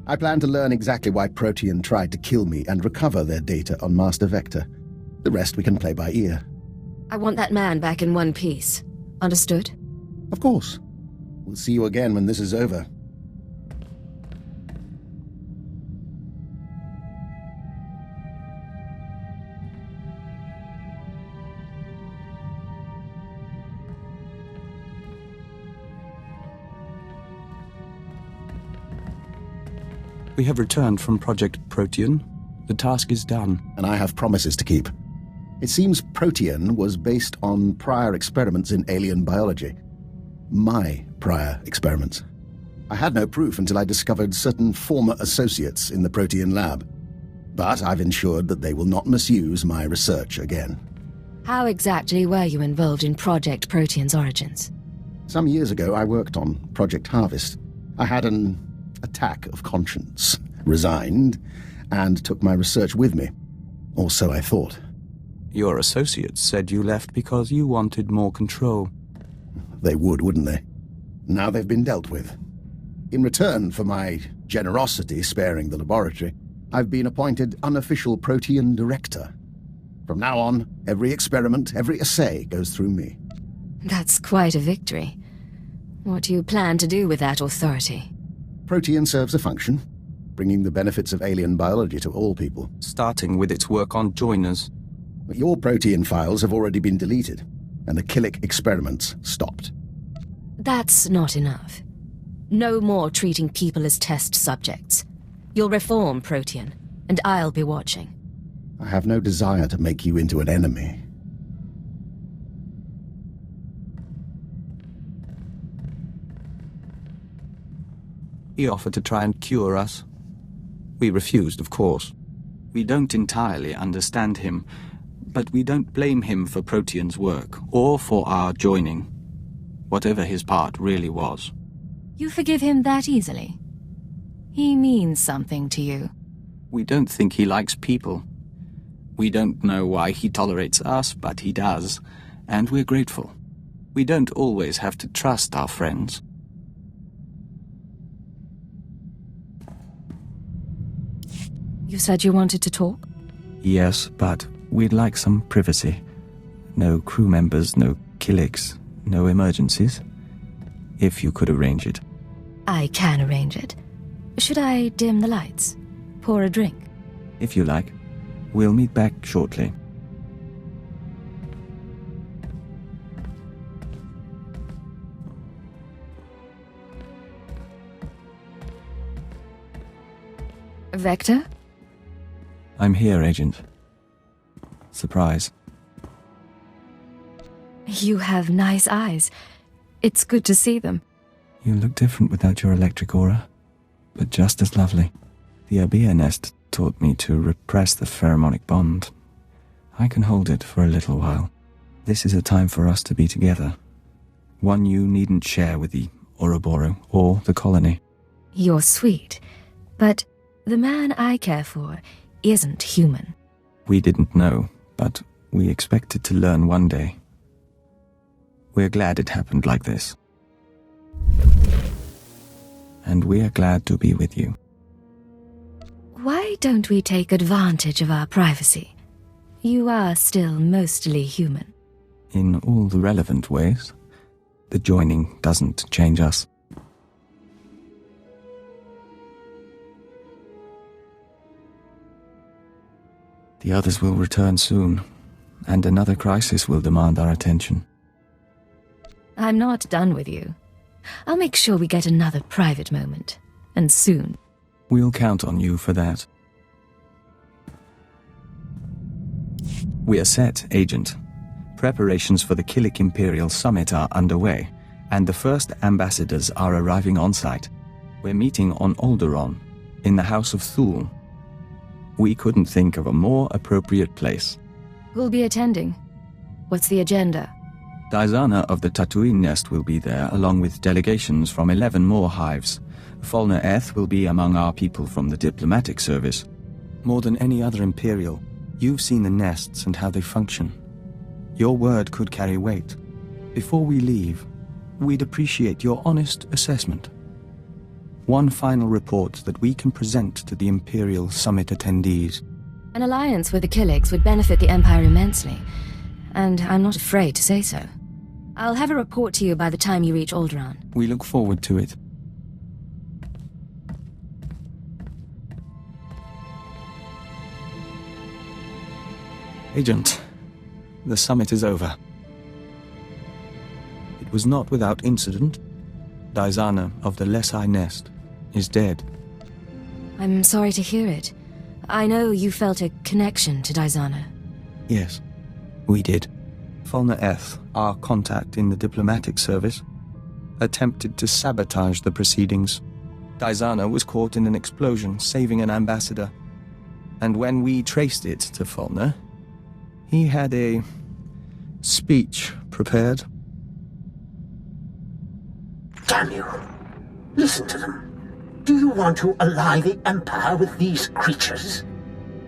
I plan to learn exactly why Protean tried to kill me and recover their data on Master Vector. The rest we can play by ear. I want that man back in one piece. Understood? Of course. We'll see you again when this is over. We have returned from Project Protean. The task is done. And I have promises to keep. It seems Protean was based on prior experiments in alien biology. My prior experiments. I had no proof until I discovered certain former associates in the Protean lab. But I've ensured that they will not misuse my research again. How exactly were you involved in Project Protean's origins? Some years ago, I worked on Project Harvest. I had an attack of conscience, resigned, and took my research with me. Or so I thought. Your associates said you left because you wanted more control. They would, wouldn't they? Now they've been dealt with. In return for my generosity sparing the laboratory, I've been appointed unofficial Protean director. From now on, every experiment, every assay goes through me. That's quite a victory. What do you plan to do with that authority? Protean serves a function, bringing the benefits of alien biology to all people. Starting with its work on joiners. But your Protean files have already been deleted, and the Killik experiments stopped. That's not enough. No more treating people as test subjects. You'll reform Protean, and I'll be watching. I have no desire to make you into an enemy. He offered to try and cure us. We refused, of course. We don't entirely understand him, but we don't blame him for Protean's work, or for our joining. Whatever his part really was. You forgive him that easily? He means something to you. We don't think he likes people. We don't know why he tolerates us, but he does, and we're grateful. We don't always have to trust our friends. You said you wanted to talk? Yes, but we'd like some privacy. No crew members, no Killiks, no emergencies. If you could arrange it. I can arrange it. Should I dim the lights? Pour a drink? If you like. We'll meet back shortly. Vector? I'm here, Agent. Surprise. You have nice eyes. It's good to see them. You look different without your electric aura, but just as lovely. The Abia nest taught me to repress the pheromonic bond. I can hold it for a little while. This is a time for us to be together. One you needn't share with the Ouroboros or the colony. You're sweet, but the man I care for isn't human. We didn't know, but we expected to learn one day. We're glad it happened like this. And we're glad to be with you. Why don't we take advantage of our privacy? You are still mostly human. In all the relevant ways. The joining doesn't change us. The others will return soon, and another crisis will demand our attention. I'm not done with you. I'll make sure we get another private moment, and soon. We'll count on you for that. We are set, Agent. Preparations for the Killik Imperial Summit are underway, and the first ambassadors are arriving on site. We're meeting on Alderaan, in the House of Thule. We couldn't think of a more appropriate place. Who'll be attending? What's the agenda? Dizana of the Tatooine Nest will be there, along with delegations from 11 more hives. Fulner Eth will be among our people from the diplomatic service. More than any other Imperial, you've seen the nests and how they function. Your word could carry weight. Before we leave, we'd appreciate your honest assessment. One final report that we can present to the Imperial Summit attendees. An alliance with the Killiks would benefit the Empire immensely, and I'm not afraid to say so. I'll have a report to you by the time you reach Alderaan. We look forward to it. Agent, the summit is over. It was not without incident. Dizana of the Lesai Nest is dead. I'm sorry to hear it. I know you felt a connection to Dizana. Yes, we did. Fulner Eth, our contact in the diplomatic service, attempted to sabotage the proceedings. Dizana was caught in an explosion, saving an ambassador. And when we traced it to Fulner, he had a speech prepared. Damn you! Listen to them. Do you want to ally the Empire with these creatures?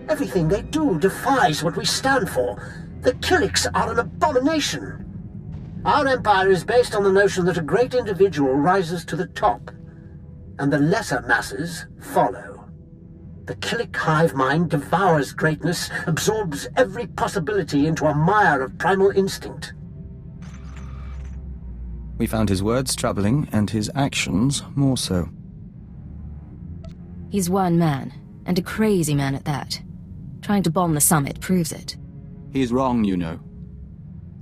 Everything they do defies what we stand for. The Killiks are an abomination. Our Empire is based on the notion that a great individual rises to the top, and the lesser masses follow. The Killik hive mind devours greatness, absorbs every possibility into a mire of primal instinct. We found his words troubling, and his actions more so. He's one man, and a crazy man at that. Trying to bomb the summit proves it. He's wrong, you know.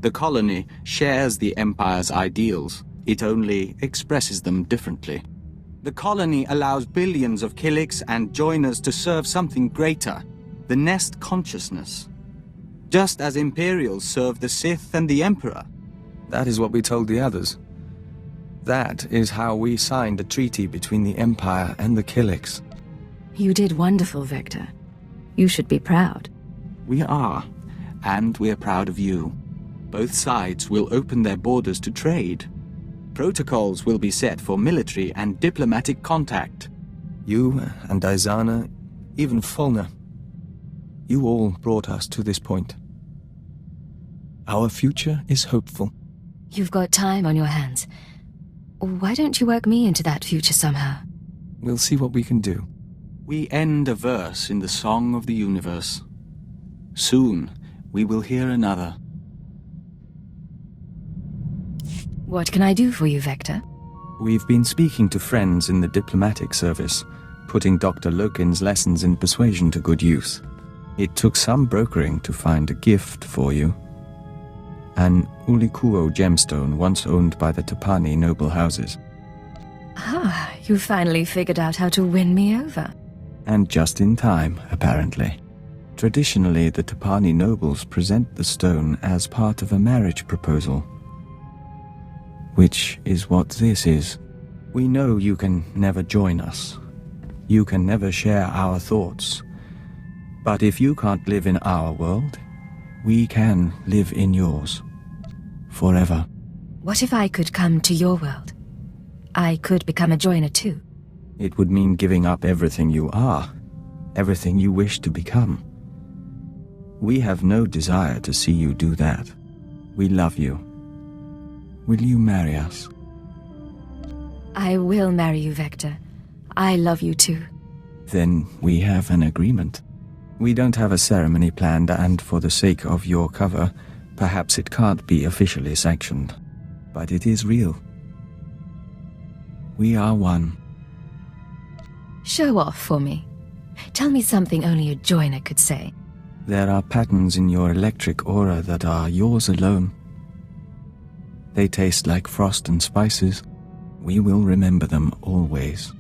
The colony shares the Empire's ideals. It only expresses them differently. The colony allows billions of Killiks and joiners to serve something greater, the Nest consciousness. Just as Imperials serve the Sith and the Emperor. That is what we told the others. That is how we signed a treaty between the Empire and the Killiks. You did wonderful, Victor. You should be proud. We are, and we're proud of you. Both sides will open their borders to trade. Protocols will be set for military and diplomatic contact. You and Dizana, even Fulner. You all brought us to this point. Our future is hopeful. You've got time on your hands. Why don't you work me into that future somehow? We'll see what we can do. We end a verse in the Song of the Universe. Soon, we will hear another. What can I do for you, Vector? We've been speaking to friends in the diplomatic service, putting Dr. Lokin's lessons in persuasion to good use. It took some brokering to find a gift for you. An Ulikuo gemstone once owned by the Tapani noble houses. Ah, you finally figured out how to win me over. And just in time, apparently. Traditionally, the Tapani nobles present the stone as part of a marriage proposal. Which is what this is. We know you can never join us. You can never share our thoughts. But if you can't live in our world, we can live in yours. Forever. What if I could come to your world? I could become a joiner too. It would mean giving up everything you are, everything you wish to become. We have no desire to see you do that. We love you. Will you marry us? I will marry you, Vector. I love you too. Then we have an agreement. We don't have a ceremony planned, and for the sake of your cover, perhaps it can't be officially sanctioned. But it is real. We are one. Show off for me. Tell me something only a joiner could say. There are patterns in your electric aura that are yours alone. They taste like frost and spices. We will remember them always.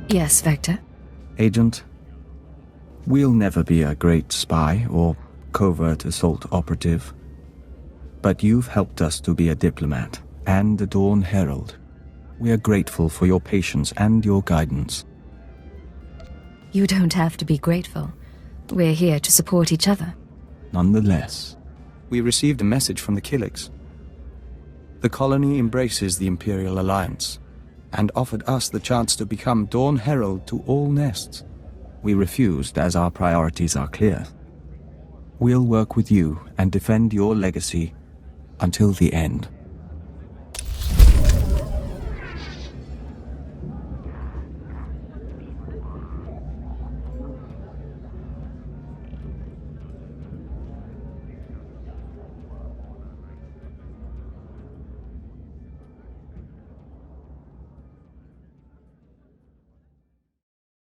Yes, Vector? Agent, We'll never be a great spy or covert assault operative. But you've helped us to be a diplomat and a Dawn Herald. We are grateful for your patience and your guidance. You don't have to be grateful. We're here to support each other. Nonetheless, we received a message from the Killiks. The colony embraces the Imperial Alliance, and offered us the chance to become Dawn Herald to all nests. We refused, as our priorities are clear. We'll work with you and defend your legacy until the end.